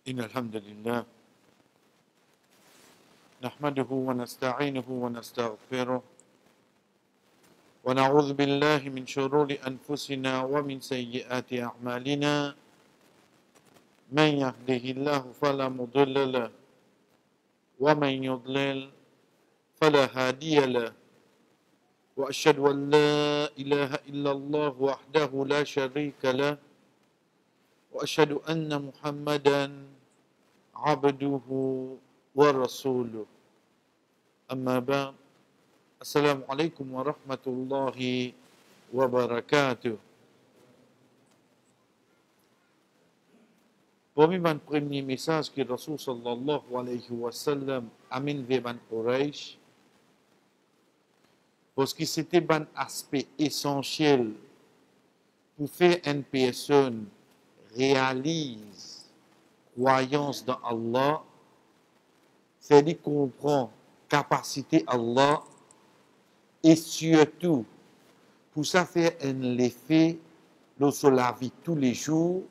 إن الحمد لله نحمده ونستعينه ونستغفره ونعوذ بالله من شرور أنفسنا ومن سيئات أعمالنا من يهده الله فلا مضل له ومن يضلل فلا هادي له وأشهد أن لا إله إلا الله وحده لا شريك له وأشهد أن محمدا عبده ورسوله أما بعد السلام عليكم ورحمة الله وبركاته. Parmi les premiers messages que Rasul sallallahu alayhi wa sallam amène vers les Quraysh, parce que c'était un aspect essentiel pour faire une personne réalise croyance dans Allah, c'est-à-dire comprend capacité Allah et surtout pour ça faire un effet sur la vie tous les jours,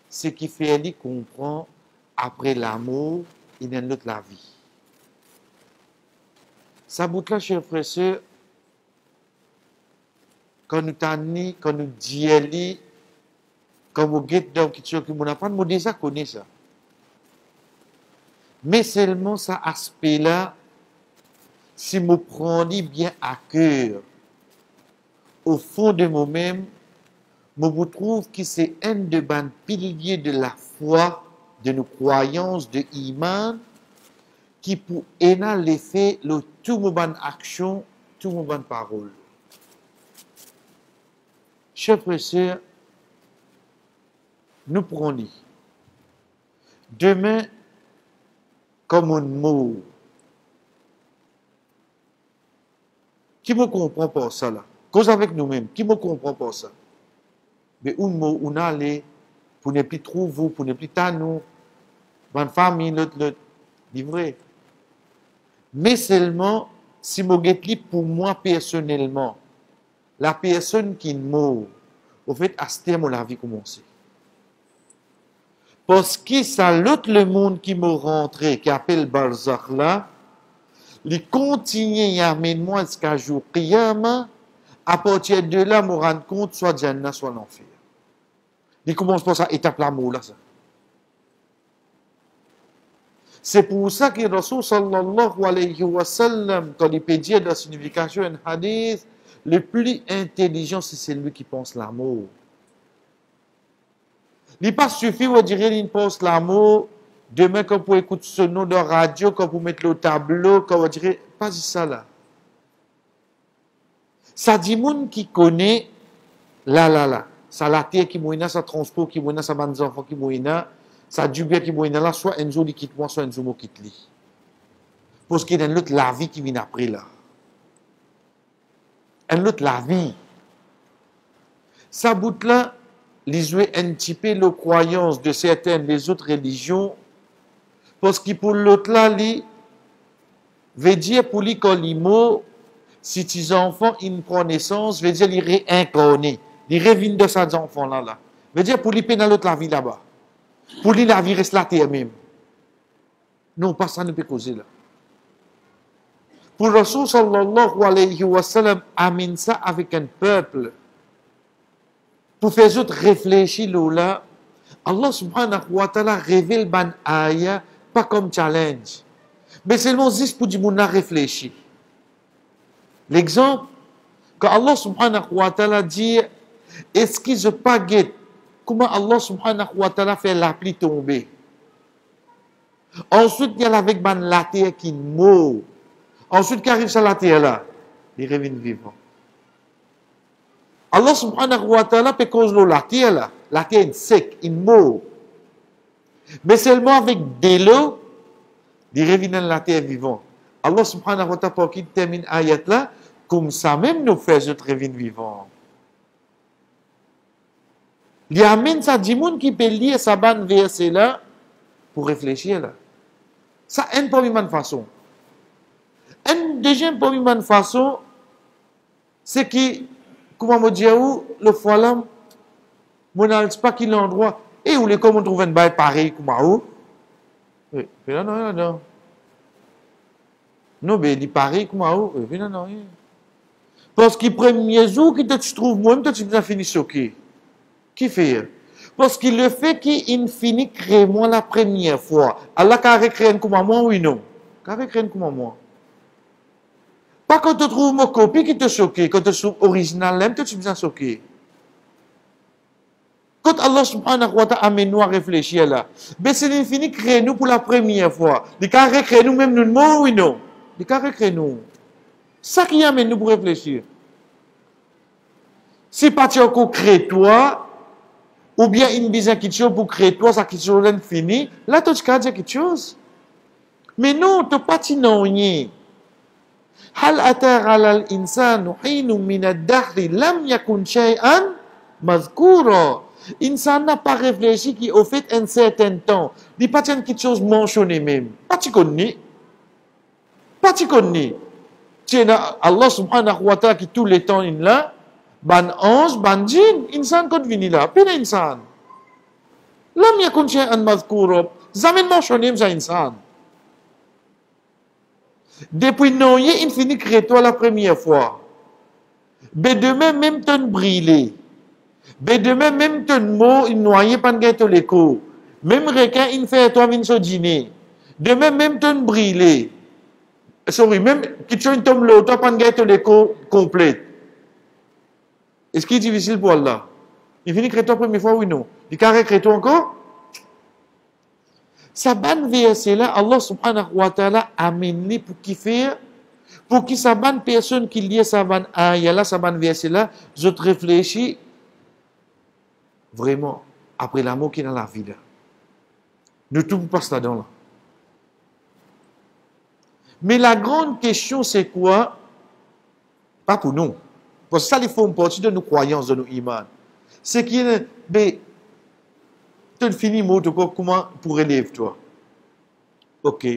ce qui fait lui comprend après l'amour et dans notre la vie. Ça bout là, chers frères et sœurs, quand nous t'annons, quand nous disons, quand vous guettez dans quelque chose que vous n'avez pas, vous déjà connaissez ça. Mais seulement cet aspect-là, si vous prenez bien à cœur, au fond de moi-même, je vous trouve que c'est un des piliers de la foi, de nos croyances, de l'iman, qui peut aider l'effet de tout mon action, tout mon parole. Chers frères et sœurs, nous prenons demain comme un mot. Qui me comprend pas ça là? Cause avec nous-mêmes, qui me comprend pas ça? Mais un mot, on a allé pour ne plus trouver, pour ne plus nous, bonne famille, l'autre, c'est vrai. Mais seulement, si je regarde pour moi personnellement, la personne qui meurt, au fait, à ce terme, la vie commence. Parce que ça, l'autre le monde qui me rentré, qui appelle Barzakh là, il continue à amener moi jusqu'à jour Qiyamah, à partir de là, me rendre compte, soit Jannah, soit l'enfer. Il commence par ça, étape l'amour là, ça. C'est pour ça que Rasul sallallahu alayhi wa sallam, quand il peut dire dans la signification d'un hadith, le plus intelligent, c'est celui qui pense l'amour. Il n'est pas suffit de dire qu'il pense l'amour, demain quand vous écoutez ce nom de radio, quand vous mettez le tableau, quand vous direz, pas ça là. Ça dit monde qui connaît là. Ça la terre qui mouina, ça transport qui mouina, ça bande enfants qui mouina, ça du bien qui mouina là, soit Enzo qui quitte moi, soit Enzo qui quitte lui. Parce qu'il y a une autre la vie qui vient après là. Une autre la vie. Ça bout là, les jouer un petit peu les croyances de certaines des autres religions, parce que pour l'autre là, lui, veut dire pour lui quand il meurt, si tes enfants ils prennent naissance, veut dire il réincarné, il revient de ces enfants là. Veut dire pour lui dans l'autre la vie là-bas. Pour lui la vie reste la terre même. Non, pas ça ne peut causer là. Pour Rasul sallallahu alayhi wa sallam amène ça avec un peuple. Pour faire autres réfléchir là, Allah subhanahu wa ta'ala révèle ban ayah pas comme challenge, mais seulement juste pour dire qu'on a réfléchi. L'exemple, quand Allah subhanahu wa ta'ala dit, est-ce qu'ils je pas guette comment Allah subhanahu wa ta'ala fait la pluie tomber? Ensuite, il y a avec ban la terre qui meurt. Ensuite, qui arrive sur la terre là, il revient vivant. Allah subhanahu wa ta'ala peut cause la terre est sec, il meurt. Mais seulement avec de l'eau, il revient dans la terre vivant. Allah subhanahu wa ta'ala, pour qu'il termine ayat là, comme ça même nous fait notre revient vivant. Il y a même ça dit monde qui peut lire sa bande verset là pour réfléchir là. Ça une première façon. Une deuxième première façon, c'est que comment me dire où le fois là, mon pas qu'il l'endroit Et où les comme on trouve un bail pareil comme à où? Oui, non, non, non. Non, mais il est pareil comme à où? Oui, non, non. Parce que le premier jour que tu trouves moi-même, tu as fini choqué. Qui fait? Parce que le fait qu'il finit créer moi la première fois, Allah a recréé comme moi, oui, non? Qu'a recréé comme moi? Pas quand tu trouves ma copie qui te choqué, quand tu trouves original, même tu es choqué. Quand Allah subhanahu wa ta'ala amène nous à réfléchir là, ben c'est l'infini créé nous pour la première fois. Il a recréé nous même nous, non, oui, non? Il a recréé nous. Ça qui amène nous pour réfléchir. Si pas tu as créé toi, ou bien une besoin quelque chose pour créer toi, ça quelque chose fini, là tu as dire quelque chose. Mais non, tu n'as pas dit non. هل أتى على الإنسان حين من الدهر لم يكن شيئا مذكورا. L'insan n'a pas réfléchi qu'au fait un certain temps, il n'y a pas quelque chose mentionné même. Pas tu connais. Pas tu connais. Allah subhanahu wa ta'ala qui tous les temps est là, ban ange, ban djinn, insan quand vini là, pina insan. Lam yakun shay'an mazkura. Jamais mentionné ça insan. Depuis non, il finit créer toi la première fois. Mais demain même ton brûlé. Mais demain même ton mot il noyé pas de l'écho. Même requin il fait toi vin so dîner. Demain même ton brûlé. Sorry, même kitchen tombe l'eau toi pas de l'écho complète. Est-ce qu'il est difficile pour Allah? Il finit créer toi la première fois oui non. Il carré créer toi encore? Ça ban verset là, Allah subhanahu wa ta'ala amène pour qui faire, pour qui ça ban personne qui lit ça ban ayah là, ça ban verset là, je te réfléchis vraiment après l'amour qui est dans la vie là. Ne tout pas là-dedans là. Mais la grande question c'est quoi? Pas pour nous. Parce que ça, il faut une partie de nos croyances, de nos imans. C'est qu'il y a tu finis mot comment pour élève toi. Ok.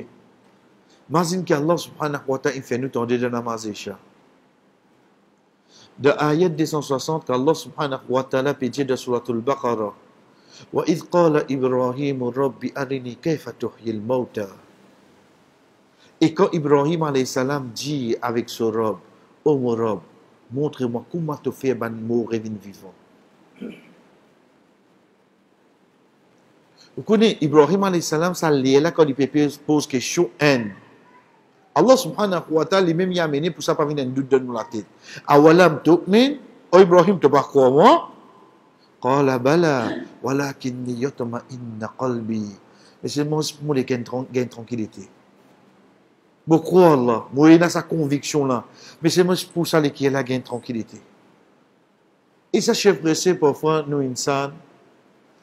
Imagine qu'Allah subhanahu wa ta'ala fait nous tendre de namaz isha. De ayat 260 qu'Allah subhanahu wa ta'ala peut dire de suratul Baqarah. Wa idh qala Ibrahim rabbi arini kayfa tuhyil mauta. Et quand Ibrahim alayhi salam dit avec son robe, oh mon robe, montre-moi comment tu fais ban mort et vivant. Vous connaissez Ibrahim alayhi salam, ça l'est là quand il pose question haine. Allah subhanahu wa ta'ala lui-même y a amené pour ça pas venir un doute dans la tête. Awalam tu'min, oh Ibrahim tu pas croire moi? Qala bala, walakinni yatma'inna qalbi. Mais c'est moi pour les gain tranquillité. Bon croire Allah, moi il a sa conviction là. Mais c'est moi pour ça qu'il y a la gain tranquillité. Et ça chef pressé parfois nous insan.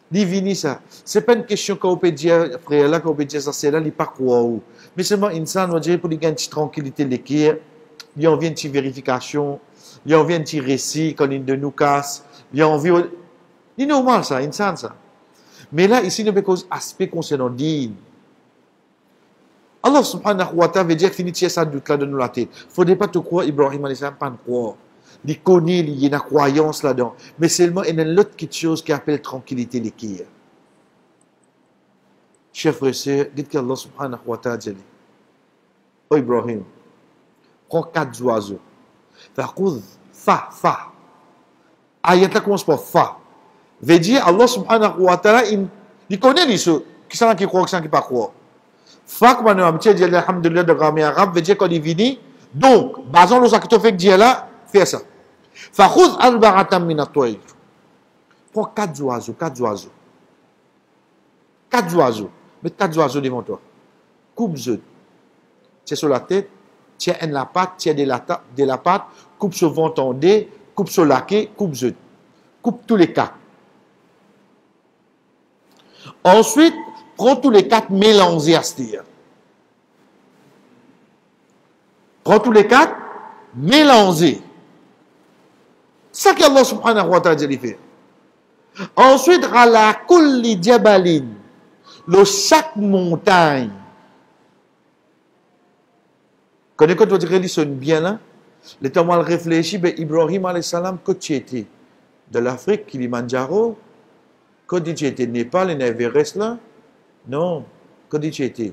Divini ça. C'est pas une question qu'on peut dire, frère, là, qu'on peut dire ça, c'est là, il pas quoi où. Mais seulement, insan, on va dire, pour lui gagner une petite tranquillité, l'équerre, il y a envie une petite vérification, il y a envie un petit récit, quand il de nous casse, il y a envie, c'est normal ça, insan ça. Mais là, ici, nous avons un aspect concernant dîne. Allah subhanahu wa ta'ala veut dire, finit ça doute là de nous la tête. Faudrait pas te croire, Ibrahim alayhi salam, pas de croire. Il connaît, il y a une croyance là-dedans. Mais seulement, il y a une autre chose qui appelle tranquillité l'équerre. Chers frères et sœurs, dites qu'Allah subhanahu wa ta'ala dit, oh Ibrahim, prends 4 oiseaux. Fa. Ayat là commence par fa. Veut dire, Allah subhanahu wa ta'ala, il connaît les choses. Qui sont qui croient, qui sont qui pas croient. Fa, comme on a dit, alhamdulillah, de grammaire arabe, veut dire qu'on est venu. Donc, basons le sac que tu fais dire là, fais ça. Fakhuz arba'atan min at-tayr. Prends 4 oiseaux. 4 oiseaux. Mets 4 oiseaux devant toi. Coupe-eux. Tiens sur la tête, tiens en la patte, tiens de la patte, coupe sur ventre en dé, coupe sur la queue, coupe-eux. Coupe tous les 4. Ensuite, prends tous les 4 mélangés à ce dire. Prends tous les 4 mélangés. C'est ça qu'Allah subhanahu wa ta'ala dit fait. Ensuite, ala kulli jabalin, le chaque montagne. Quand on dirait qu'il sonne bien là, le temps où on réfléchit, ben Ibrahim alayhi salam, que tu étais de l'Afrique, Kilimanjaro, Quand tu étais Népal, et Everest là? Non. Quand tu étais.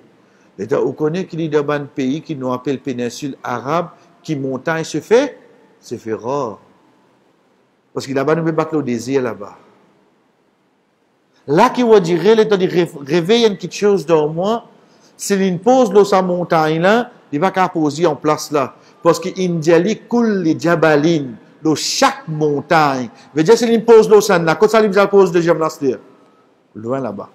On connaît qu'il y a un pays qui nous appelle péninsule arabe, qui montagne se fait? Se fait rare. Parce qu'il là-bas, nous pouvons battre le désir là-bas. Là, qui va dire, le temps de réveiller quelque chose dans moi, c'est une pause dans sa montagne là, il va qu'à poser en place là. Parce qu'il dit, il coule les diabalines dans chaque montagne. Veut dire, c'est une pause dans ça là. Quand ça, il va pause de gymnastique. Loin là-bas.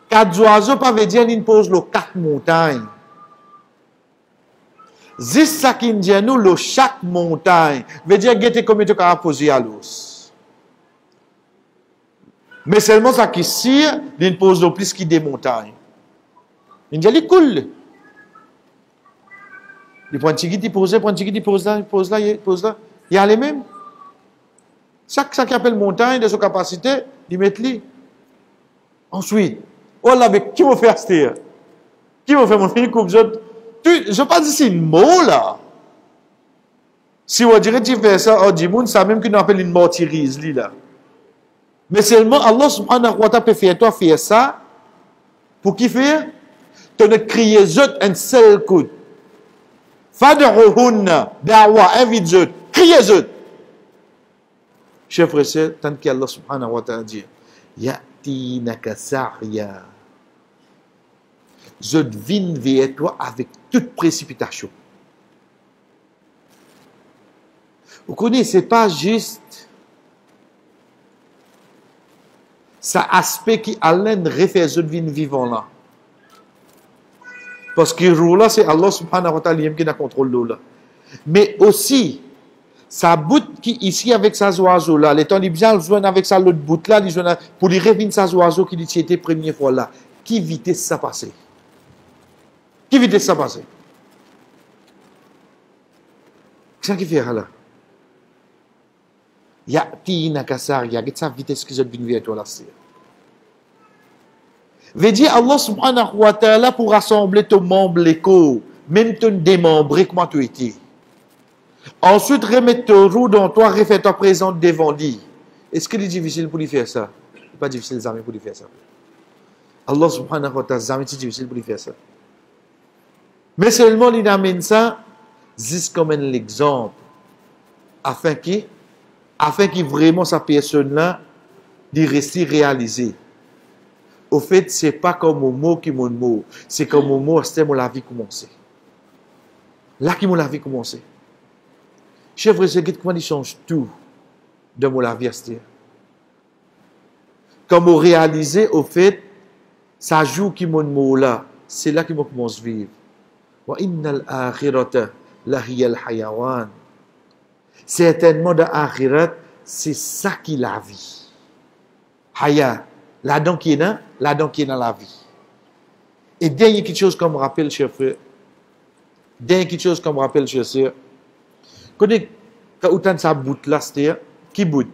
4 oiseaux, pas veut dire, il pose dans 4 montagnes. Zis ça qui dit, nous, dans chaque montagne. Veut dire, il combien de cas à poser à l'os. Mais seulement ça qui sire, il pose dans plus qui des montagnes. Il dit, il coule. Il prend un petit qui pose là, il pose là. Il y a les mêmes. Chaque ça qui appelle montagne, de sa capacité, il met lui. Ensuite, oh là, mais qui va faire ça? Qui va faire mon film coupe? Je ne pas dire c'est un mot là. Si on dirait que tu fais ça, on dit, ça même qu'on appelle une martyrise là. Mais seulement Allah subhanahu wa ta'ala peut faire toi faire ça. Pour qui faire? Tu ne crier zut un seul coup. Fad'uhunna da'wa invite zut. Criez zut. Chers frères et sœurs, tant qu'Allah subhanahu wa ta'ala dit, Ya'tinaka sa'ya. Zut vient vers toi avec toute précipitation. Vous connaissez, c'est pas juste ça aspect qui allait refaire zut vient vivant là. Parce que là, c'est Allah subhanahu wa ta'ala qui a contrôle de là. Mais aussi, ça bout qui ici avec sa oiseau là, les temps libyen le joint avec sa l'autre bout là, pour lui revenir sa oiseau qui dit était première fois là. Qui vitesse ça passer? Qui vitesse ça passer? Qu'est-ce qui fait là? Ya'tina kasar, il y a sa vitesse qui vient vers toi là. Veut dire Allah subhanahu wa ta'ala pour rassembler ton membre l'écho, même ton démembré comment tu étais. Ensuite, remettre ton roue dans toi, refaire toi présente devant lui. Est-ce qu'il est difficile pour lui faire ça? C'est pas difficile jamais pour lui faire ça. Allah subhanahu wa ta'ala, jamais c'est difficile pour lui faire ça. Mais seulement il amène ça, juste comme un exemple, afin que vraiment sa personne-là, d'y rester réalisée. Au fait, ce n'est pas comme au mot qui mon mot. C'est comme au mot, c'est mon la vie commencé. Là qui mon la vie commencé. Chef frère, c'est comment il change tout de mon la vie. Comme on réalise, au fait, ça joue qui mon mot là. C'est là qu'il commence à vivre. Wa innal akhirata la hiya al hayawan. Certainement dans l'akhirat, c'est ça qui la vie. Haya. Là-dedans qui est dans la vie. Et dernière quelque chose comme rappel, cher frère. Dernière quelque chose comme rappel, cher sœur. Quand on a sa bout là, c'est-à-dire, qui bout?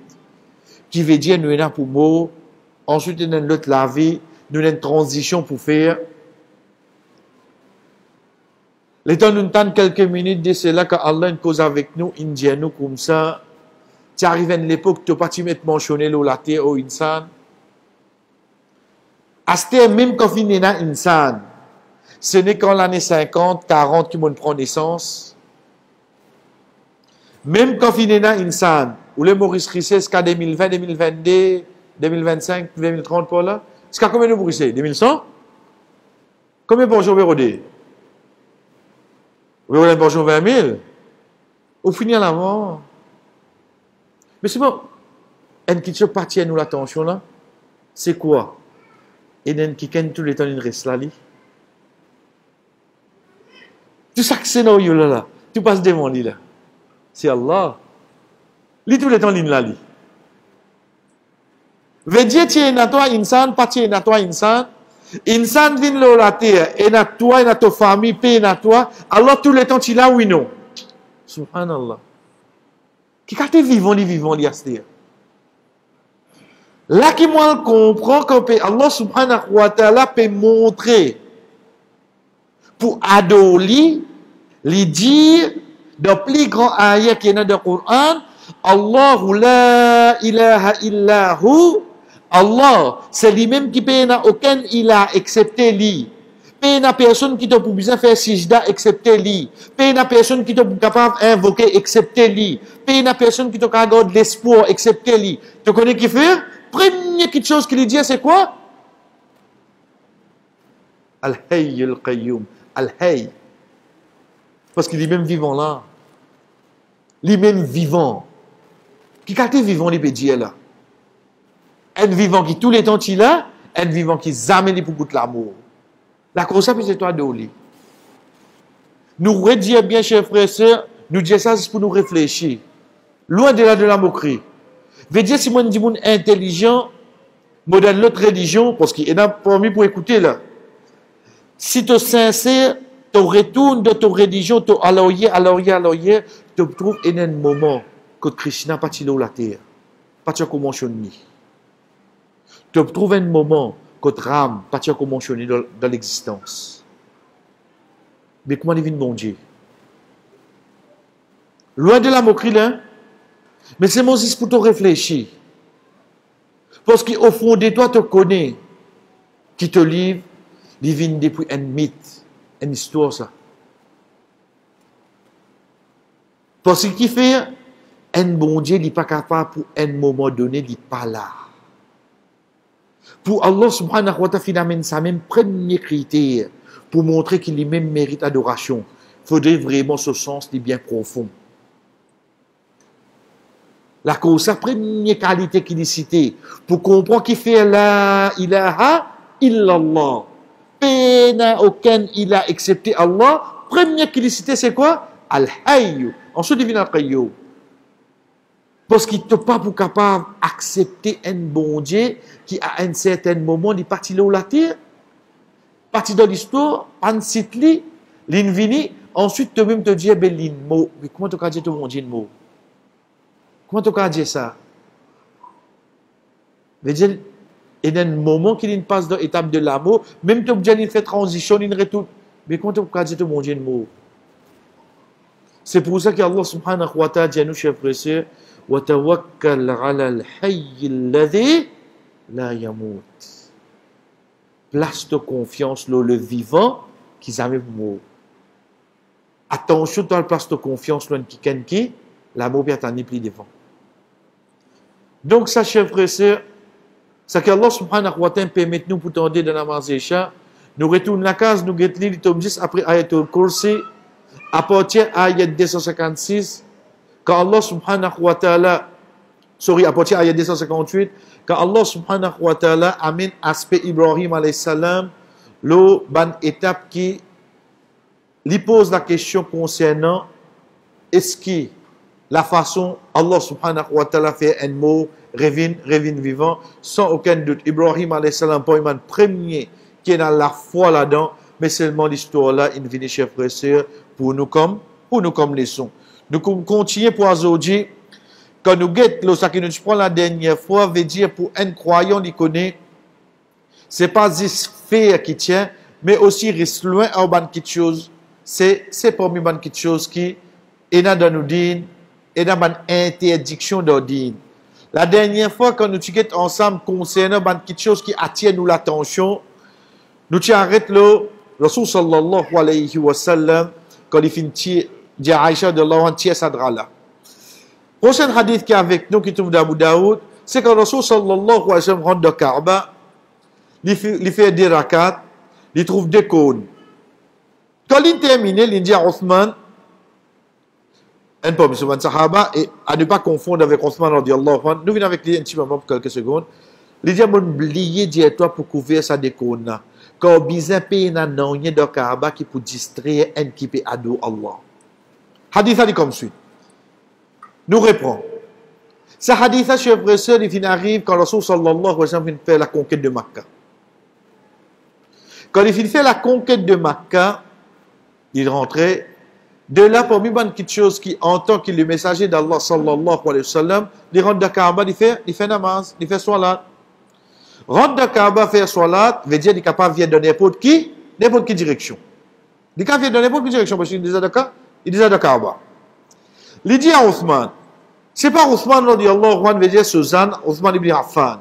Qui veut dire, nous sommes pour mort. Ensuite, nous avons l'autre la vie. Nous avons une transition pour faire. Le temps nous attend quelques minutes de cela, quand Allah une cause avec nous, il dit nous comme ça. Tu arrives à l'époque, tu n'as pas mettre mentionné la terre au insan. Aster même quand il est insan, ce n'est qu'en l'année 50, 40 qui m'ont pris naissance. Même quand il est insan, ou le Maurice Rissé, est-ce qu'à 2020, 2022, 2025, 2030 pour là? Est-ce qu'à combien de Maurice? 2100? Combien pour jour Vérodé? Vérodé pour jour 20 000? Au final avant. Mais c'est bon. Une question partie à nous l'attention là, c'est quoi? Et d'un qui ken tout le temps il reste là. Tout ça que scénario là, tu passes devant lui là. C'est Allah. Lui tout le temps il là lui. Veut dire tu es na toi insan, pas tu es na toi insan. Insan vient là la terre et na toi et na ta famille paye na toi. Allah tout le temps tu là oui non. Subhanallah. Qui quand tu vivant li astir. Là qui moi comprend que Allah subhanahu wa ta'ala peut montrer pour adorer, lui dire dans plus grand ayat qui est dans le Coran, Allahu la ilaha illahu. Allah, c'est lui-même qui paye n'a aucun ilah excepté lui. Paye n'a personne qui t'a pour besoin faire sijda excepté lui. Paye n'a personne qui t'a capable d'invoquer excepté lui. Paye n'a personne qui t'a capable de l'espoir excepté lui. Tu connais qui fait? Première petite chose qu'il dit, c'est quoi? Al-Hayy al-Qayyum. Al-Hayy. Parce qu'il est même vivant là. Lui-même vivant. Qui quand vivant, il peut dire là. Un vivant qui tous les temps il a, un vivant qui zamène pour goûter l'amour. La cause c'est toi de lit. Nous redire bien, chers frères et sœurs, nous dire ça c'est pour nous réfléchir. Loin de là de la moquerie. Veut dire si moi dis monde intelligent, modèle l'autre religion, parce qu'il est là parmi pour écouter là. Si tu es sincère, tu retournes de ton religion, tu aloyer, tu trouves un moment que Krishna pas là la terre. Pas comment choni. Tu trouves un moment que Ram pas comment choni dans l'existence. Mais comment divine bon Dieu? Loin de la moquerie là, mais c'est Moses pour te réfléchir. Parce qu'au fond de toi, tu connais qui te livre, divine depuis un mythe, une histoire ça. Parce qu'il fait un bon Dieu, il n'est pas capable pour un moment donné, il n'est pas là. Pour Allah subhanahu wa ta'ala, finalement, ça même premier critère pour montrer qu'il lui-même mérite adoration. Il faudrait vraiment ce sens bien profond. La cause, sa première qualité qu'il est citée, pour comprendre qu'il fait la ilaha illallah. Pena aucun il a accepté Allah. Première qu'il est citée, c'est quoi? Al-Hayy. Ensuite, il vient al-Qayyum. Parce qu'il n'est pas pour capable d'accepter un bon Dieu qui, à un certain moment, il est parti là où la terre, parti dans l'histoire, en site li, l'invini, ensuite, tu même te dis, ben, l'inmo. Mais comment tu as dit, mon Dieu, mot? Comment tu as dit ça? Il y a un moment qu'il passe dans l'étape de l'amour, même si tu fait transition, il retourne. Mais comment tu as dit, mon Dieu, mot? C'est pour ça qu'Allah subhanahu wa ta'ala dit à nous, chers frères et sœurs, وَتَوَكَّلْ عَلَى الْحَيِّ الَّذِي لَا يَمُوتُ. Place de confiance dans le vivant qui jamais mort. Attention dans la place de confiance dans qui l'amour bien t'en est plus devant. Donc ça, chers frères et sœurs, c'est qu'Allah subhanahu wa ta'ala permet nous pour tendre dans la mazécha, nous retournons la case, nous guettons le tome 10 après Ayatul Kursi, à partir de Ayat 256, quand Allah subhanahu wa ta'ala, à partir de Ayat 258, quand Allah subhanahu wa ta'ala amène aspect Ibrahim alayhi salam, le ban étape qui lui pose la question concernant est-ce que la façon Allah subhanahu wa ta'ala fait un mot revient vivant, sans aucun doute. Ibrahim alayhi salam, pour le premier qui est dans la foi là-dedans, mais seulement l'histoire là, il vient, chers frères et sœurs, pour nous comme leçon. Nous continuons pour aujourd'hui, quand nous guettons, ce que nous prenons la dernière fois, veut dire pour un croyant, il connaît, c'est pas juste faire qui tient, mais aussi rester loin à une petite chose. C'est parmi les petites choses qui est dans nos dînes, et dans une interdiction d'ordine. La dernière fois, quand nous étions ensemble concernant une petite chose qui attire nous l'attention, nous arrêtons là, Rasul sallallahu alayhi wa sallam, quand il finit dit à Aïcha de Allah, tiers sadra là. Prochain hadith qui est avec nous, qui trouve d'Abu Daoud, c'est quand Rasul sallallahu alayhi wa sallam rentre de Kaaba, il fait des rakats, il trouve des cônes. Quand il termine, il dit à Othman, un peu, M. Sahaba, et à ne pas confondre avec Othman radiallahu anhu, nous venons avec lui un petit moment pour quelques secondes. Il dit à mon oublié, dis-toi pour couvrir ça des cônes. Quand bizarre paye n'a rien de Kaaba qui peut distraire un qui peut adorer Allah. Hadith dit comme suit. Nous reprenons. Ce hadith, chers frères et sœurs, il arrive quand Rasul sallallahu alayhi wa sallam fait la conquête de Makkah. Quand il fait la conquête de Makkah, il rentrait. De là, parmi une petite chose qui, en tant que le messager d'Allah sallallahu alayhi wa sallam, il rentre de Kaaba, il fait namaz, il fait salat. Rentre de Kaaba, faire salat, veut dire qu'il est capable de venir de n'importe qui direction. Il est capable de venir de n'importe quelle direction, parce qu'il est déjà de Kaaba. Il dit à Othman, C'est pas Othman radiallahu anhu, veut dire Suzanne, Othman ibn Affan.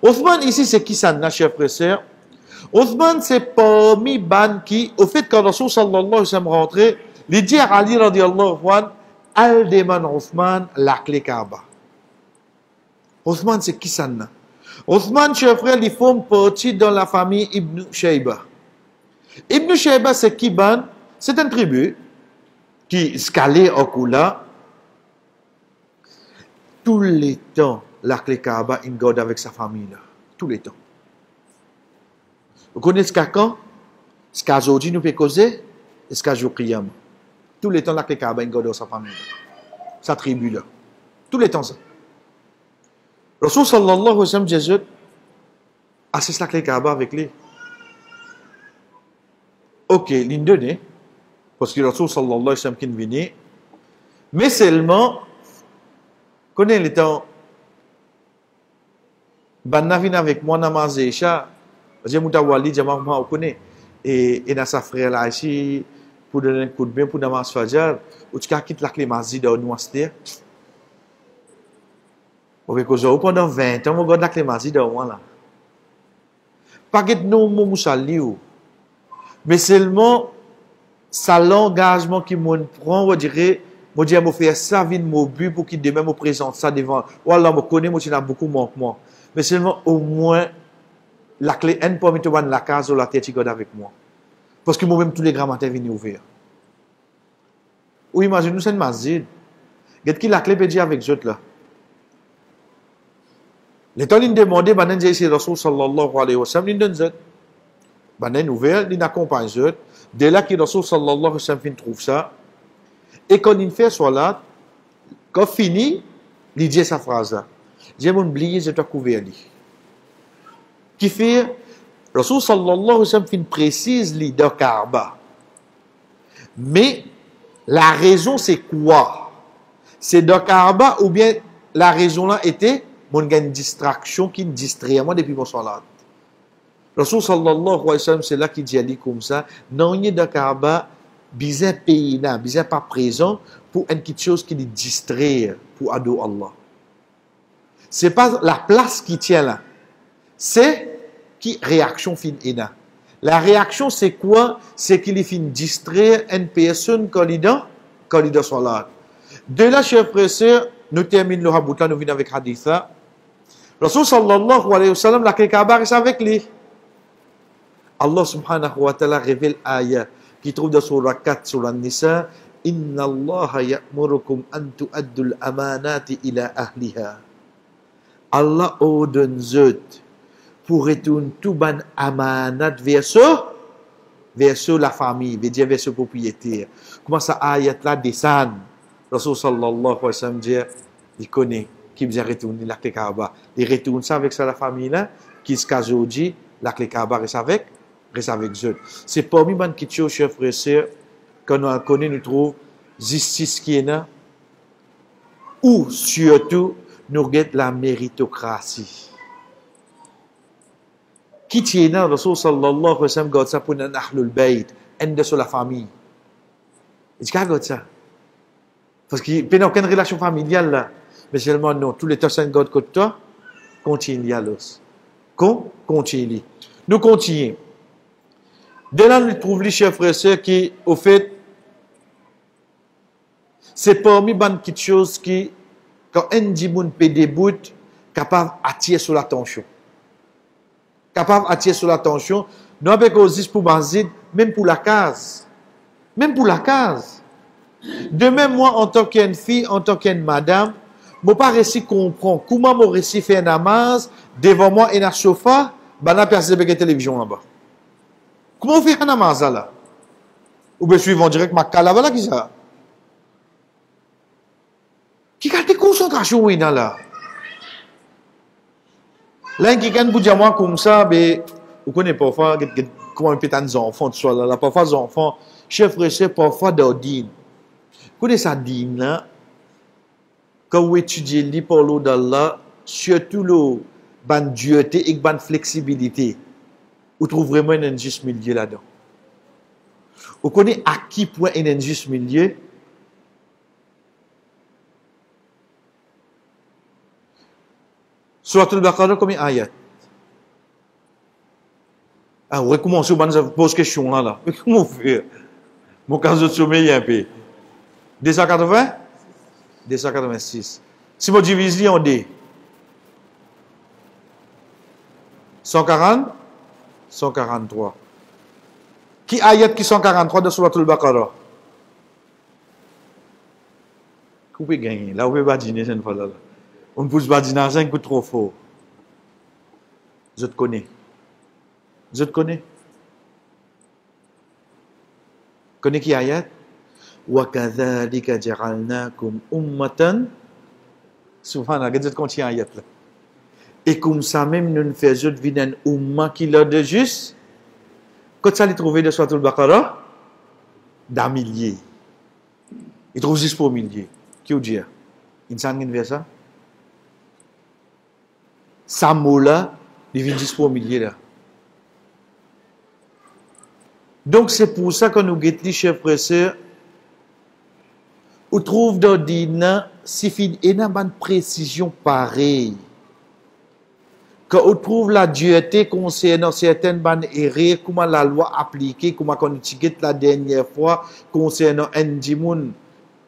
Othman ici, c'est qui ça, chers frères et sœurs? Othman, c'est parmi ban qui, au fait, quand Rasul sallallahu alayhi wa sallam rentrait, il dit à Ali radiallahu anhu, Al-Deman Othman, la clé Kaaba. Othman, c'est qui ça? Othman, chers frères, il forme partie dans la famille Ibn Shayba. Ibn Shayba, c'est qui ban? C'est une tribu qui scalait au Kula. Tous les temps, la clé Kaaba, il garde avec sa famille là. Tous les temps. Vous connaissez ce qu'à quand? Ce qu'à aujourd'hui nous peut causer? Et ce qu'à jour Qiyam. Tous les temps, la clé Kaaba, il garde avec sa famille là. Sa tribu là. Tous les temps ça. Rasul sallallahu alayhi wa sallam, Jésus, assiste la clé Kaaba avec lui. Ok, l'une donne, parce que Rasul sallallahu alayhi wa sallam qui vient, mais seulement, connaît les temps, banna vient avec moi namaz isha, j'ai moutawali jama moi connaît et na sa frère là ici pour donner un coup de main pour namaz fajr, ou tu quitte la clé masjid au noisté. Ok, cause pendant 20 ans, on regarde la clé masjid au moins là. Pas que nous moussaliou. Mais seulement, ça l'engagement qui m'on prend, on dirait, moi dis moi faire ça vinn mon but pour qu'il demain me présente ça devant. Voilà, me connais moi tu n'as beaucoup manquement. Mais seulement au moins la clé N pour mettre dans la case ou la tête qui garde avec moi. Parce que moi-même tous les grands matins viennent ouvrir. Ou imagine nous c'est une masjid. Qu'est-ce qui la clé peut dire avec autres là? Les temps ils demandaient banen j'ai ici Rasul sallallahu alayhi wa sallam ils donnent banen ouvert, il accompagne autres. Dès là que Rasul sallallahu alayhi wa sallam trouve ça et quand il fait salat, quand fini, il dit sa phrase là. J'ai mon oublié, je dois couvrir lui. Qui fait Rasul sallallahu alayhi wa sallam précise li de Kaaba. Mais la raison c'est quoi? C'est de Kaaba ou bien la raison là était mon une distraction qui me distrait moi depuis mon salat. Rasul sallallahu alayhi wa sallam c'est là qui dit comme ça, non il y a de Kaaba bizarre pays là, bizarre pas présent pour une petite chose qui les distrait pour adorer Allah. C'est pas la place qui tient là. C'est qui réaction fin là. La réaction c'est quoi? C'est qu'il fin distraire une personne quand il est salat. De là chers frères et sœurs, nous terminons le rabout là, nous venons avec haditha. Rasul sallallahu alayhi wa sallam la Kaaba est avec lui. Allah subhanahu wa ta'ala révèle ayat qui trouve dans surah 4 surah Nisa, Inna Allah ya'murukum an tu'addul amanati ila ahliha. Allah ordonne zot pour retourner tout ban amanat vers la famille, veut dire vers ce propriétaire. Comment ça ayat là descend? Rasul sallallahu alayhi wa sallam dit, il connaît qui vient retourner la clé Kaaba. Il retourne ça avec ça la famille là, qui se casse aujourd'hui, la clé Kaaba reste avec eux. C'est parmi les petites choses, chers frères et sœurs, quand nous connaissons, nous trouvons justice qui est là, ou surtout, nous regardons la méritocratie. Qui est là, Rasul sallallahu alayhi wa sallam, garde ça pour un ahlul bayt, un de la famille. Est-ce qu'il garde ça? Parce qu'il n'y a aucune relation familiale là. Mais seulement non, tous les temps, ça garde côté toi, continue à l'os. Continue. Nous continuons. De là, nous trouvons les chers frères et sœurs qui, au fait, c'est parmi les petites choses qui, quand un dimoun peut débouter, capable d'attirer sur l'attention. Capable d'attirer sur l'attention. Nous avons aussi pour Banzid, même pour la case. Même pour la case. De même, moi, en tant qu'une fille, en tant qu'une madame, je ne pas réussi comprendre comment je réussi faire namaz devant moi et un sofa, je n'ai pas la télévision là-bas. Comment on fait un namaz là? Ou bien suivant direct ma calava là qui ça? Qui a des concentrations là? Là, qui a une moi comme ça, mais vous connaissez parfois comment on peut être des enfants de soi là. Parfois, les enfants, chef frère, parfois d'ordine. Vous connaissez ça dîne là? Quand vous étudiez les paroles d'Allah, surtout le ban dureté et ban flexibilité, vous trouvez vraiment un juste milieu là-dedans. Vous connaissez à qui point un juste milieu? Surat Al-Baqarah, combien d'ayats? Ah, on recommence, on pose question là. Mais comment faire? Mon cas de sommeil un peu. 280? 286. Si on divise en D. 140? 143. Qui ayat qui 143 de Surat Al-Baqarah? Vous pouvez gagner. Là, vous pouvez pas dîner cette fois-là. On ne pousse pas dîner, c'est un coup trop fort. Je te connais. Je te connais. Connais qui ayat? Wa kadhalika ja'alnakum ummatan. Subhanallah, regarde combien ayat là. Et comme ça même, nous faisons venir un umma qui l'a de juste. Quand ça, il trouvé de Surat Al-Baqarah, d'un millier. Il trouve juste pour millier. Qui vous dit? Insan qui fait ça? Ça mot-là, il vient juste pour millier là. Donc c'est pour ça que nous guettons, chers frères et sœurs, on trouve dans Dina, si il y a une précision pareille. Quand on trouve la dureté concernant certaines bandes errées, comment la loi appliquée, comment on utilise la dernière fois concernant Ndimoun,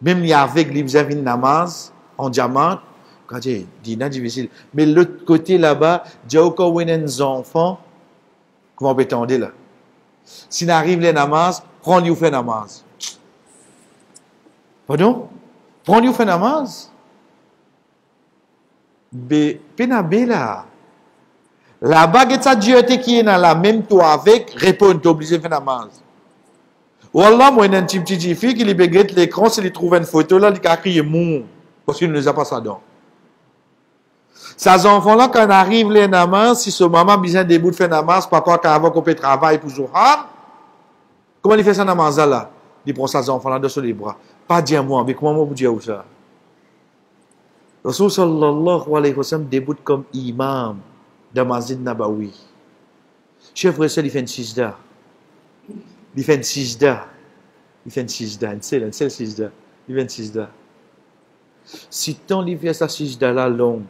même avec l'Ibzavin Namaz, en diamant, quand j'ai dit, difficile. Mais l'autre côté là-bas, j'ai encore des enfants, comment on peut tendre là? Si n'arrive les namaz, prends-lui ou fais namaz. Pardon? Prends-lui ou fais namaz. Pénabé là. La baguette sa dureté qui est dans la même toi avec, répond, t'es obligé de faire namaz. Wallah, moi, il y a un petit fille qui lui baguette l'écran, s'il trouve une photo là, il a crié mou. Parce qu'il ne les a pas ça dedans. Ces enfants-là, quand arrivent les namaz, si ce maman a besoin des bouts de faire namaz, papa, quand avant qu'on peut travailler pour Zohar, comment il fait ça namaz là? Il prend ces enfants-là de sur les bras. Pas dire moi, mais comment moi vous dire ça? Rasul sallallahu alayhi wa sallam débute comme imam dans Masjid Nabawi. Chef frère, il fait une sijda. Il fait une sijda. Il fait une sijda. Il fait une sijda. Il fait une sijda. Si tant il fait sa sijda là longue,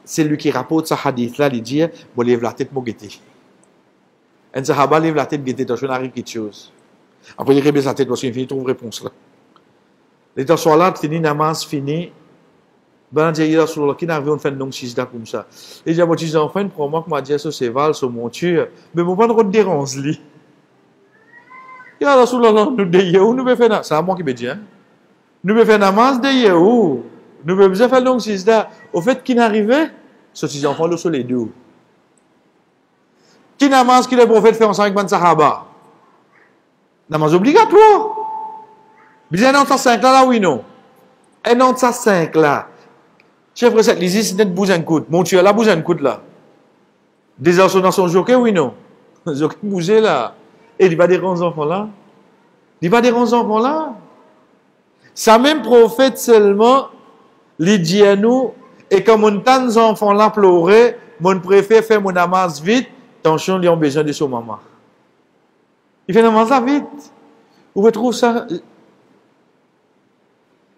c'est lui qui rapporte sa hadith là, il dit, bon, lève la tête, mon guetté. Un sahaba lève la tête, guetté, donc on arrive quelque chose. Après, il rebaisse la tête, parce qu'il finit, trouve réponse là. L'état soit là, fini, namaz, fini. Ben, il dit, Rasulallah, qui n'arrive à faire une longue sijda comme ça. Il dit, bon, enfants, pour moi, que m'a dit, ça, c'est val, c'est mon tueur. Mais mon pas de dérange, lui. Ya Rasulallah, nous déyons, nous pouvons faire namaz. C'est à moi qui me dit, hein. Nous pouvons faire namaz, déyons. Nous pouvons faire une longue sijda. Au fait, qui n'arrivait, ce six enfants, le soleil d'eau. Qui namaz que le prophète fait ensemble avec Ben Sahaba? Namaz obligatoire. Bien, un 5 là, oui, non. Un 5 là. Chef recette, les ici, c'est net bouge un coup. Mon Dieu, là, bouge un coup là. Des arceaux dans son jockey, oui, non. Jockey bouger là. Et il va des grands enfants là. Il va des grands enfants là. Ça même prophète seulement, il dit à nous, et comme on tant d'enfants là pleurer, mon préfère faire mon namaz vite, attention, ils ont besoin de son maman. Il fait namaz là vite. Vous trouvez ça?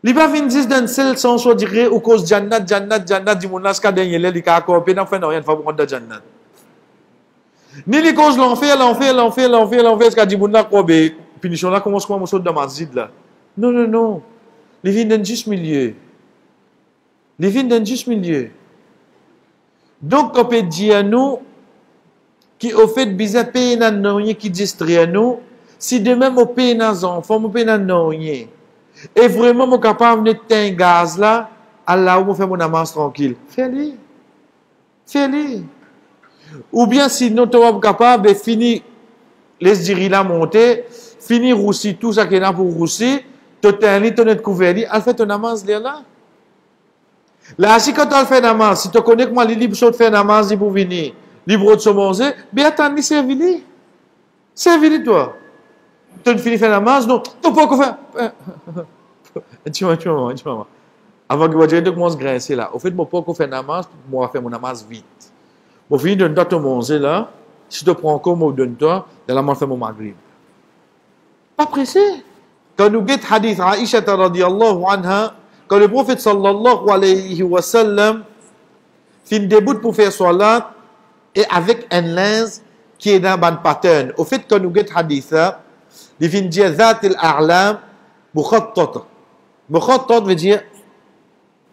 Il va venir dire d'un seul sens, on dirait, au cause Jannat, du monde là, ce qu'il y a il a accordé, n'a fait rien, il faut prendre Jannat. Ni les causes l'enfer, ce qu'il dit monde là, quoi, punition là, commence quoi, mon saut dans ma zid là. Non, non, non. Il vient d'un juste milieu. Il vient d'un juste milieu. Donc, on peut dire à nous, qui au fait bizarre payer nan rien qui distrait à nous, si de même on paye nos enfants, on paye nan rien. Et vraiment on capable de tenir gaz là, Allah on fait mon namaz tranquille. Fais-le. Fais-le. Ou bien sinon tu es capable de finir les diri la monter, finir roussi tout ça qui est là pour roussi, tu t'es lit ton net couvert, elle fait ton namaz là. Là si quand tu fais namaz, si tu connais que moi les libre de faire namaz pour venir. Libre de se manger, bien attends, ni servi-li. Servi-li, toi. Tu ne finis faire la namaz, non, tu peux pas faire. Tu vois. Avant que je commence à grincer là. Au fait, je ne peux pas faire la namaz, moi faire mon namaz vite. Au fini, donne-toi ton manger là. Si tu prends encore, moi, donne-toi, de la faire mon maghrib. Pas pressé. Quand nous guettons hadith Aïcha radiyallahu anha, quand le prophète sallallahu alayhi wa sallam fin début pour faire salat et avec un linge qui est dans un pattern. Au fait, quand nous avons hadith, il fin dire ذات الأعلام مخططة. مخطط veut dire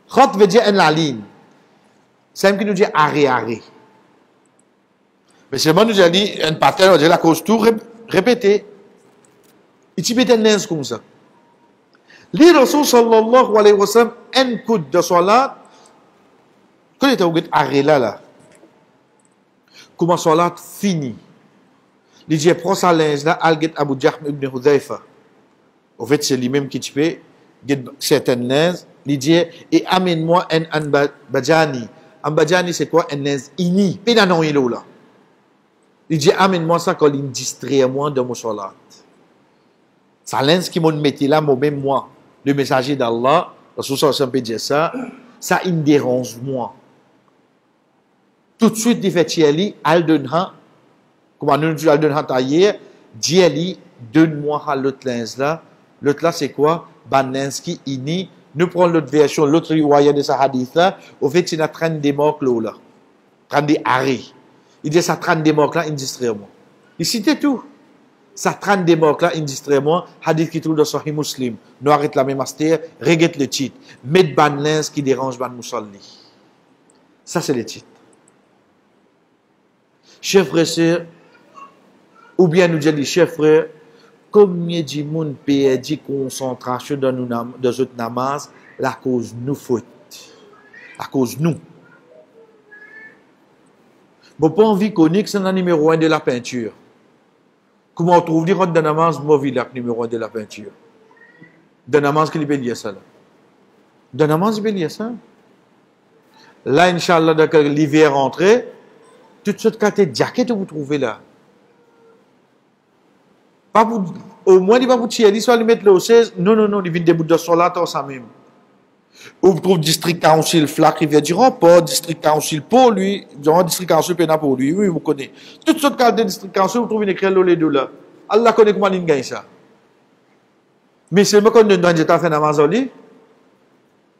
khat veut dire la ligne. C'est un qui nous dit arrêt. Mais seulement nous a dit un pattern, on dit la cause tout répété. Il t'y met un linge comme ça. Les Rasul sallallahu alayhi wa sallam, un coup de salat, quand il était arrêt là, comment salat fini. Il dit, prends sa linge là, al-get Abu Jahm ibn Hudhaifa. En fait, c'est lui-même qui fait certaines linges. Il dit, et amène-moi un Ambajani. Ambajani, c'est quoi? Un linge ini. Puis non, il est là. Il dit, amène-moi ça quand il distrait moi de mon salat. Sa linge qui m'a mis là, même moi, le messager d'Allah, Rasul sallallahu alayhi wa sallam peut dire ça, ça il dérange moi. Tout de suite, il fait Tieli, al-Dunha, comme on nous dit al-Dunha taillé, Dieli, donne-moi l'autre linge là. L'autre là, c'est quoi? Banensky, ini. Nous prenons l'autre version, l'autre riwaya de sa hadith là. Au fait, c'est la traîne des morts là. Traîne des arrêts. Il dit, ça traîne des morts là, industriellement. Il citait tout. Ça traîne des morts là, industriellement. Hadith qui trouve dans Sahih Muslim. Nous arrêtons la même astère, regrette le titre. Mettre banens qui dérange ban musalli. Ça, c'est le titre. Chers frères et sœurs, ou bien nous disons, chers frères, combien de monde perd concentration dans notre namaz, la cause nous faute. La cause nous. Bon, pas envie qu'on ait que c'est le numéro 1 de la peinture. Comment on trouve dire dans namaz, mauvais le numéro 1 de la peinture. Dans namaz, qui peut dire ça là? Dans namaz, il peut dire ça. Là, Inch'Allah, quand l'hiver rentré, toutes sortes de jaquettes vous trouvez là. Pas pour, au moins, il va vous tirer, soit lui mettre le 16. Non, il vient des bouts de solat ou ça même. Ou vous trouvez district council flac, il vient dire, oh, pas district council pour lui, genre district council pena pour lui, oui, vous connaissez. Toutes sortes de district council, vous trouvez une écrit les deux là. Allah connaît comment il gagne ça. Mais c'est moi qu'on donne j'étais fait namaz au lit.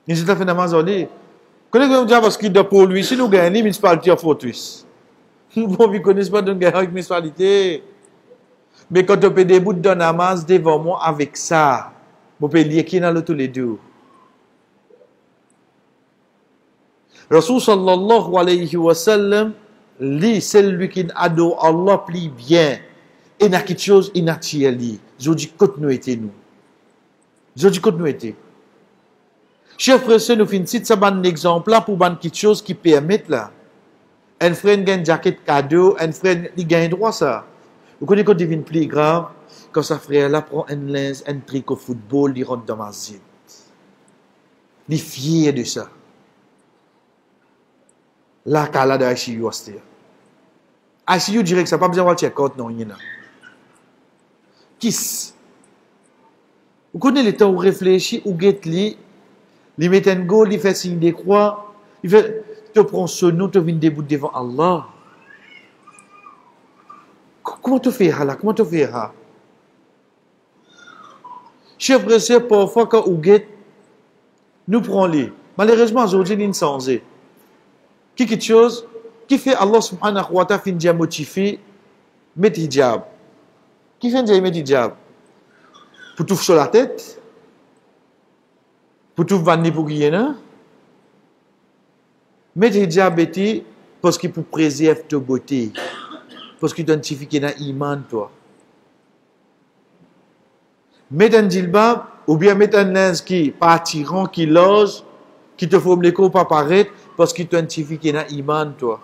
J'étais fait namaz au lit. Connaissez-vous dire parce qu'il doit pour lui, si nous gagnons, municipalité of fortuit. Vous ne connaissez pas de guerre avec municipalité. Mais quand on peut des bouts de namaz devant moi avec ça, vous pouvez lire qui est dans tous les deux. Rasul sallallahu alayhi wa sallam, lui, c'est lui qui adore Allah plus bien. Et il y a quelque chose inattirant. Je dis, quand nous étions nous. Chers frères et sœurs, nous finissons un exemple là pour quelque chose qui permet là. Un frère gagne une jaquette cadeau, un frère il gagne droit ça. Vous connaissez quand il devient plus grave, quand sa frère là prend un linge, un tricot football, il rentre dans ma zite. Il est fier de ça. La cala de ICU astir. ICU dirait que ça n'a pas besoin de check-out, non, il y en a. Kiss. Vous connaissez le temps où réfléchir, où get li, il met un goal, il fait signe de croix, il fait, tu prends ce nom, tu viens debout devant Allah. Comment tu fais là? Comment tu fais là? Chers frères et sœurs, parfois quand on get, nous prenons-les. Malheureusement, aujourd'hui, il y a une sensée. Quelque chose qui fait Allah subhanahu wa ta'ala fin dia motivé mettre hijab. Qui fait dia mettre hijab? Pour tout sur la tête? Pour tout vanner pour rien? Mettre hijab est parce qu'il pour préserver ta beauté. Parce qu'il identifie qu'il y a un iman toi. Mettre un djilbab ou bien mettre un linge qui pas attirant, qui loge, qui te forme les coups pas paraître parce qu'il t'identifie qu'il y a un iman, toi.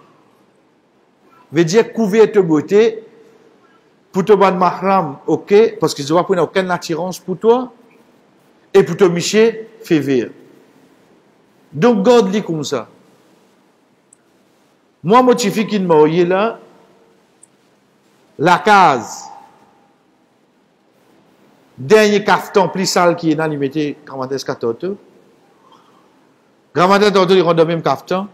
Veut dire couvrir ta beauté pour te ban mahram, ok, parce qu'ils ne vont pas aucune attirance pour toi, et pour te micher, fais vivre. Donc, garde-les comme ça. Moi, motivé qu'il m'a envoyé là, la case, dernier cafeton plus sale qui est dans l'imité, comment est-ce qu'il y a tout? Grand-mère d'ordre, il rend le même cafetan.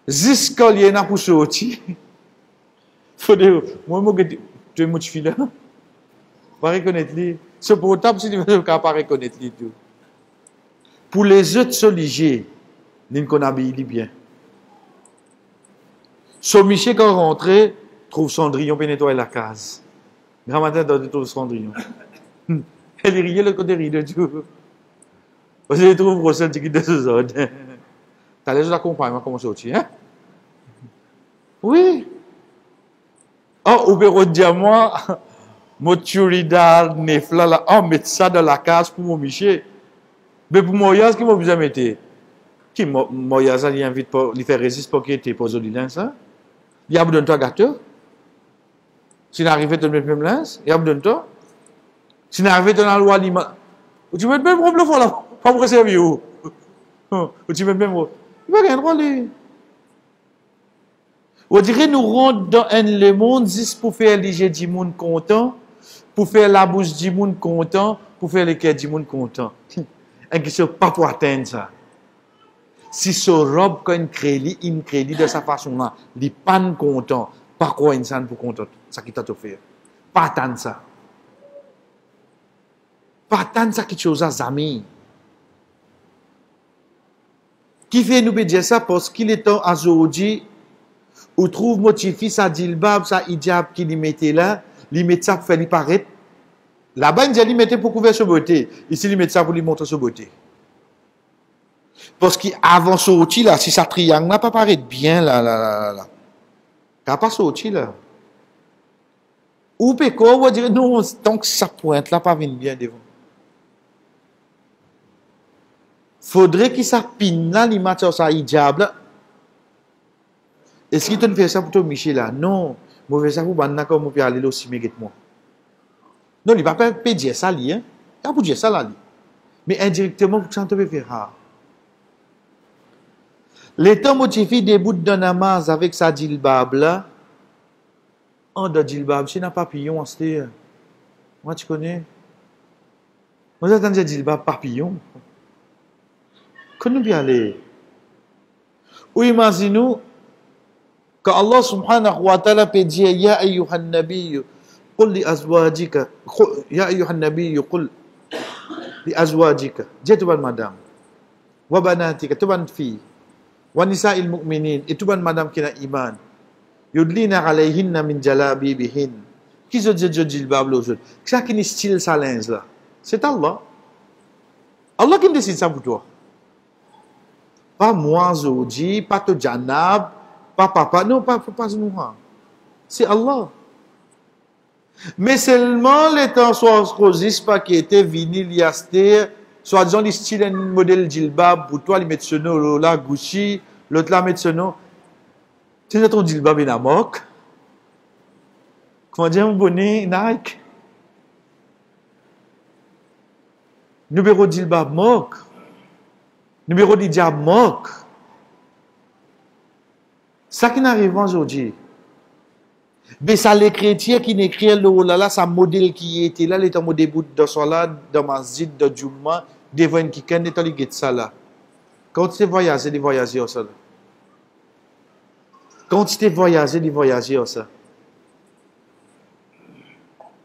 Jusqu'à il y en a pour sortir. Faut dire, moi, tu es motivé là. Pas reconnaître lui. C'est pour table si tu ne veux pas reconnaître lui tout. Pour les autres, c'est léger. L'une qu'on habille bien. So Michel, quand rentré, trouve Cendrillon pour nettoyer la case. Grand matin, il trouve Cendrillon. Elle riait, le côté rit de tout. Vous allez trouver pour ça, qui de ce autres. T'as l'air de la compagnie, comment ça aussi, hein? Oui. Oh, au bureau de diamant, mon turidal, nefla, là, oh, mettre ça dans la case pour mon Michel. Mais pour Moyaz, qui m'a besoin de mettre? Qui Moyaz, il invite pour, il fait résister pour qu'il était pour Zolilin, ça? Il y a besoin de toi, gâteau. S'il arrive de mettre même lens, il y a besoin de toi. S'il arrive de la loi, tu mets même problème là, pas pour servir où? Tu mets même, il va rien droit, lui. On dirait nous rentrons dans le monde juste pour faire les du monde content, pour faire la bouche du monde content, pour faire les cœurs du monde content. Et qui ne sont pas pour atteindre ça. Si ce robe qu'on crée, il crée de sa façon-là, il n'est pas content. Par quoi il pour content? Ça qui t'a offert. Pas attendre ça. Pas attendre ça quelque chose à amis. Qui fait nous dire ça parce qu'il est temps aujourd'hui où trouve motifi sa dilbab, sa hijab qui lui mettait là, lui met ça pour faire lui paraître. Là-bas, il lui mettait pour couvrir sa beauté. Ici, il met ça pour lui montrer sa beauté. Parce qu'avant sorti là, si ça triangle n'a pas paraît bien là. T'as pas sorti là. Ou péco, on va dire non, tant que ça pointe là, pas venir bien devant. Faudrait qu'il s'apine là, il mette ça hijab là. Est-ce qu'il te fait ça pour toi, Michel là? Non. Moi, je fais ça pour Banna comme on peut aller là aussi, mais moi. Non, il ne va pas dire ça, lui. Hein? Il va pas dire ça, là. Mais indirectement, pour que ça te peut faire. L'état motivé des bouts de namaz avec sa djilbab là. En de djilbab, c'est un papillon, c'est. Moi, tu connais? Vous attendez djilbab papillon? Qu'on bien aller? Ou imaginez-nous, quand Allah subhanahu wa ta'ala peut dire, Ya ayyuhan nabiyyu, قل لأزواجك يا أيها النبي قل لأزواجك جتبان مدام وبناتك تبان في ونساء المؤمنين اتبان مدام كنا إيمان يدلين عليهن من جلابيبهن qui se dit jilbab l'autre ça qui est style sa linge là c'est Allah qui décide ça pour toi pas moi aujourd'hui pas ton janab pas papa non pas nous c'est Allah. Mais seulement les temps soit rosés pas qui était vinyle yaster soit disant les styles un modèle djilbab pour toi les mettre ce nom là Gucci l'autre là mettre ce nom c'est ton djilbab en amok comment dire mon bonnet Nike numéro djilbab mok numéro d'hijab mok ça qui n'arrive aujourd'hui. Mais ça, les chrétiens qui n'écrivent là, ça modèle qui était là, les temps de bout de sola, de masjid, de Jumma, devant une kikan, les temps de ça là. Quand tu voyages, les voyager au sol. Quand tu voyages, les voyager au sol.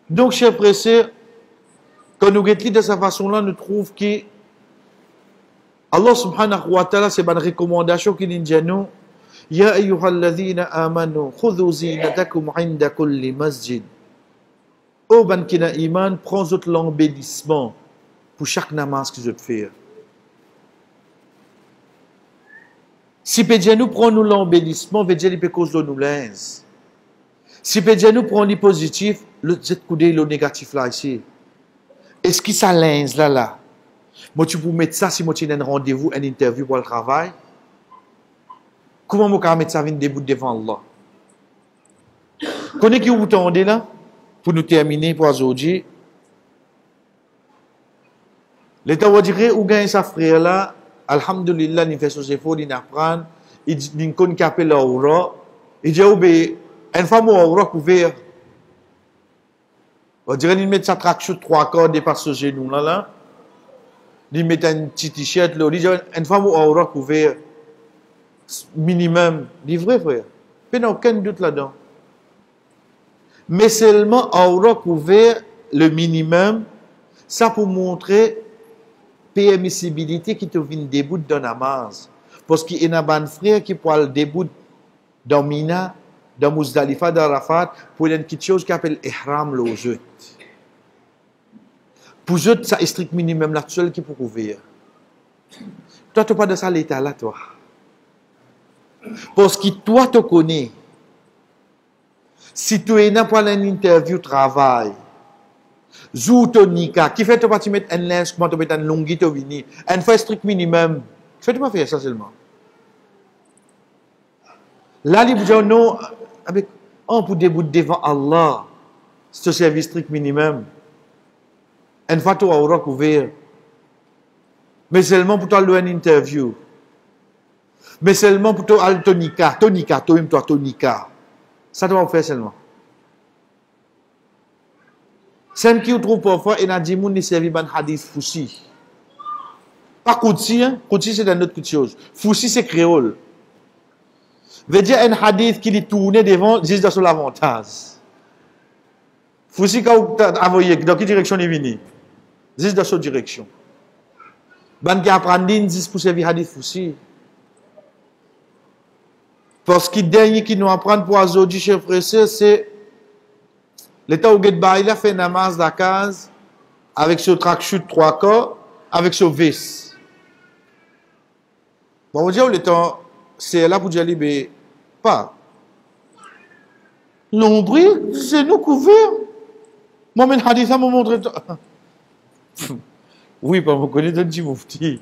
Donc, chers frères, quand nous regardons de cette façon-là, nous trouvons que Allah subhanahu wa ta'ala, c'est une recommandation qu'il nous dit nous. Ya ayyuhalladhina amanu khudhu zinatakum 'inda kulli masjid. Oh ban kina iman, prends votre l'embellissement pour chaque namaz que je te fais. Si pédia nous prend nous l'embellissement, veut dire il peut cause de nous l'aise. Si pédia nous prend le positif, le jet coudé le négatif là ici. Est-ce que ça l'aise là? Moi tu peux mettre ça si moi tu as un rendez-vous, une interview pour le travail. Comment je peux mettre ça debout devant Allah? Connaissez-vous qui vous tendez là? Pour nous terminer pour aujourd'hui. L'État va dire, ou gagne sa frère là, alhamdulillah, il fait ses efforts, il apprend, il connaît qu'il appelle l'aura, il dit, une femme au aura couvert. On dirait qu'il met sa traction 3 quarts dépasse ce genou là, il met un petit t-shirt là, il dit, une femme au aura couvert. Minimum, livré frère. Il n'y a aucun doute là-dedans. Mais seulement aura couvert le minimum, ça pour montrer permissibilité qui te vient debout d'un namaz. Parce qu'il y a un frère qui peut le début dans Mina, dans Muzdalifa, dans Rafat, pour une petite chose qui appelle Ihram le jeu. Pour eux, ça est strict minimum là, seul qui peut couvrir. Toi, tu n'as pas de ça l'état là, toi. Parce que toi, tu connais. Si tu es dans une interview travail, zou tonika, qui fait que tu mettre un linge, comment tu mets un longi, tu vini, un fait strict minimum. Fais-tu pas faire ça seulement. Là, il dit non, avec, on peut débouter devant Allah, c'est un service strict minimum. Une fois tu auras couvert. Mais seulement pour toi une interview. Mais seulement pour toi tonika, toi-même toi tonika. Ça doit faire seulement. C'est qui trouve parfois et n'a dit moun ni servi ban hadith foussi. Pas Koutsi, hein? Koutsi c'est une autre chose. Foussi c'est créole. Veut dire un hadith qui est tourné devant juste dans son avantage. Foussi quand vous envoyé dans quelle direction il est venu? Juste dans son direction. Ban qui apprend juste pour servir hadith foussi. Parce que le dernier qui nous apprend pour aujourd'hui, chef frère, c'est l'état où il a fait namaz la case avec ce track-chute 3 corps, avec ce vis. Bon, on dit, c'est là pour dire, mais pas. L'ombril, c'est nous couverts. Moi, même hadith, ça me montre. Oui, pas vous connaissez un petit moufti.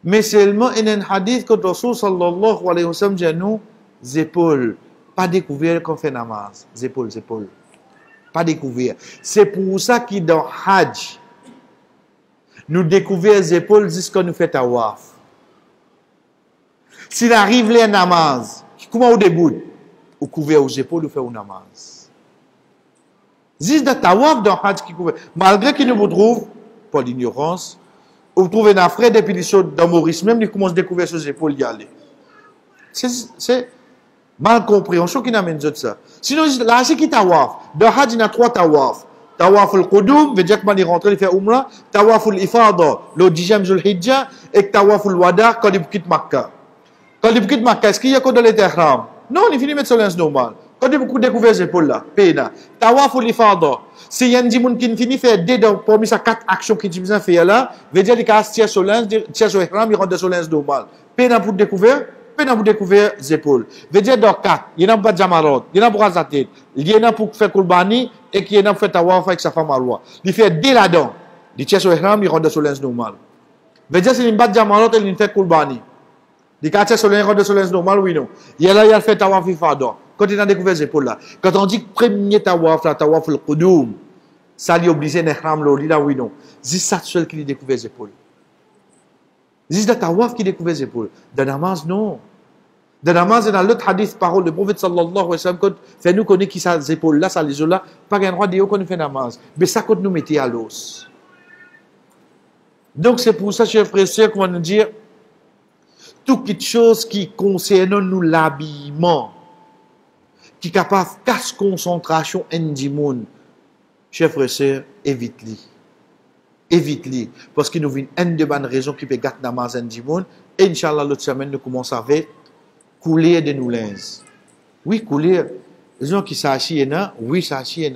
Mais seulement, il y a un hadith que Rasul sallallahu alayhi wa sallam dit à nous, épaules, pas découvert qu'on fait namaz. Épaules. Pas découvert. C'est pour ça que dans Hajj, nous découvrons les épaules jusqu'à nous fait tawaf. S'il arrive les namaz, comment on débute? Ou couvert aux épaules, ou fait un namaz. Juste dans tawaf dans Hajj qui couvert. Malgré qu'il nous trouve, pour l'ignorance, vous trouvez un frère depuis les choses dans Maurice, même il commence à découvrir ses épaules y aller. C'est mal compréhension qui n'amène ça. Sinon, là, c'est qui tawaf? Dans Hajj, il y a 3 tawaf. Tawaf al-Qudum, veut dire que il rentre, il fait Umrah. Tawaf al-Ifada, le 10e Zulhijjah. Et Tawaf al-Wada, quand il quitte Makkah. Quand il quitte Makkah, est-ce qu'il y a quoi dans les ihram? Non, il finit de mettre son linge normal. Quand il a découvert les épaules là, pena. Tawaf al-Ifada. Si il y a un gens qui finit de faire des parmi ces 4 actions qui ont fait là, veut dire qu'il a tiré son linge, tiré son ihram, il rentre son linge normal. Pena pour découvrir les épaules. Veut dire dans 4, il y en a pas Jamarot, il y en a pour Azated, il y en a pour faire Kurbani et il y en a pour faire Tawaf avec sa femme Arwa. Il fait dès là-dedans. Il tire son ihram, il rentre son linge normal. Veut dire s'il n'y a pas Jamarot, il fait Kurbani. Il a tiré son linge, il rentre son linge normal, oui non. Il y a là, il a fait Tawaf Ifada. Quand il a découvert les épaules là. Quand on dit premier Tawaf, la Tawaf al-Qudum, ça lui oblige un ihram là, oui non. C'est ça seul qui a découvert les épaules. C'est le tawaf qui découvre les épaules. Dans namaz, non. Dans namaz, dans l'autre hadith, parole, le prophète sallallahu alayhi wa sallam, fait nous connaître qui ces épaules-là, ça les là, pas un droit de dire qu'on fait namaz. Mais ça, quand nous mettons à l'os. Donc, c'est pour ça, chers frères et sœurs, qu'on va nous dire, toute chose qui concerne nous l'habillement, qui est capable de casse concentration en chers frères et sœurs, évite-les. Évite-les. Parce qu'il nous vient une de bonnes raisons qui peut gâter namaz en dimoun. Et Inch'Allah, l'autre semaine, nous commençons avec couler de nous linges. Oui, couler. Les gens qui s'achient, oui, s'achient.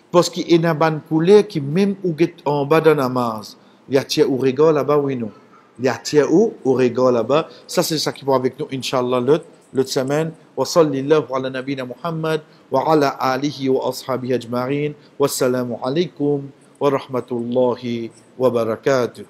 Parce qu'il y a une bonne couler qui, même où en bas de namaz, il y a tiers ou rigole là-bas, oui, non. Il y a tiers ou rigole là-bas. Ça, c'est ça qui va avec nous, Inch'Allah, l'autre semaine. Wa sallallahu ala nabina Muhammad wa ala alihi wa ashabihi ajma'in. Wassalamu alaikum. ورحمة الله وبركاته